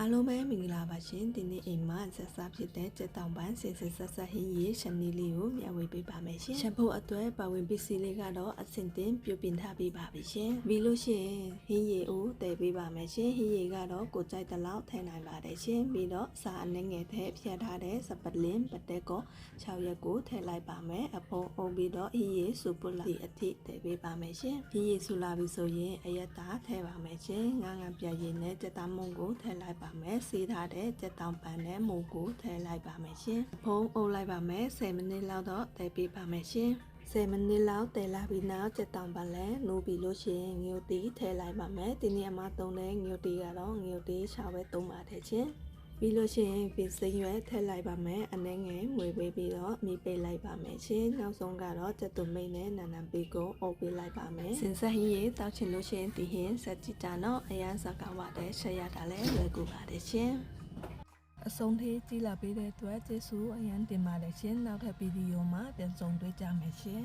အားလုံးပဲမင်္ဂလာပါရှင်ဒီနေ့အိမ်မှာဆက်စားဖြစ်တဲ့ကြက်တောင်ပန်းစင်စစ်ဆက်ဆက်ဟင်းရည်ရှနီလေးကိုမျှဝေပေးပါမယ်ရှင်ရှမ်းဖို့အတွက်ပါဝင်ပစ္စည်းလေးကတော့အဆင့်တင်ပြုပြင်ထားပေးပါပြီရှင်ပြီးလို့ရှိရင်ဟင်းရည်ကိုတည်ပေးပါမယ်ရှင်ဟင်းရည်ကတော့ကိုကြိုက်တဲ့လောက်ထည့်နိုင်ပါတယ်ရှင်ပြီးတော့စာအနှဲငယ်ထည့်ဖြတ်ထားတဲ့စပလင်းပတက်ကော6ရက်ကိုထည့်လိုက်ပါမယ်အဖုံအုံပြီးတော့ဟင်းရည်စူပလာဒီအထိတည်ပေးပါမယ်ရှင်ဟင်းရည်ဆူလာပြီဆိုရင်အယက်သားထည့်ပါမယ်ရှင်ငါးငံပြရည်နဲ့ကြက်သားမုံကိုထည့်လိုက်ပါမယ်စီးထားတဲ့ကြက်တောင်ပန်းနဲ့မုံကိုထည့်လိုက်ပါမယ်ရှင်ဖုံးအုပ်လိုက်ပါမယ်10မိနစ်လောက်တော့တည်ပေးပါမယ်ရှင်10မိနစ်လောက်တည်လာပြီးနောက်ကြက်တောင်ပန်းလည်းနိုးပြီးလို့ရှိရင်ငြိုတီထည့်လိုက်ပါမယ်ဒီနေ့အမသုံးတဲ့ငြိုတီကတော့ငြိုတီချာပဲသုံးပါတယ်ရှင်ပြီးလို့ရှိရင်ပင်စိမ်းရွက်ထည့်လိုက်ပါမယ်အနှဲငယ်ငွေပေးပြီးတော့မိပိတ်လိုက်ပါမယ်ရှင်နောက်ဆုံးကတော့ကြက်သွမိတ်နဲ့နန်နန်ပေးကိုအုပ်ပေးလိုက်ပါမယ်စင်ဆက်ဟင်းရေတောက်ချင်လို့ရှိရင်ဒီဟင်းဆက်ကြည့်ကြတော့အရန်စကားဝတဲ့ဆက်ရတာလည်းလွယ်ကူပါတယ်ရှင်အဆုံးထိကြည့်လာပေးတဲ့အတွက်ကျေးဇူးအရန်တင်ပါတယ်ရှင်နောက်ထပ်ဗီဒီယိုမှာပြန်ဆုံတွေ့ကြမယ်ရှင်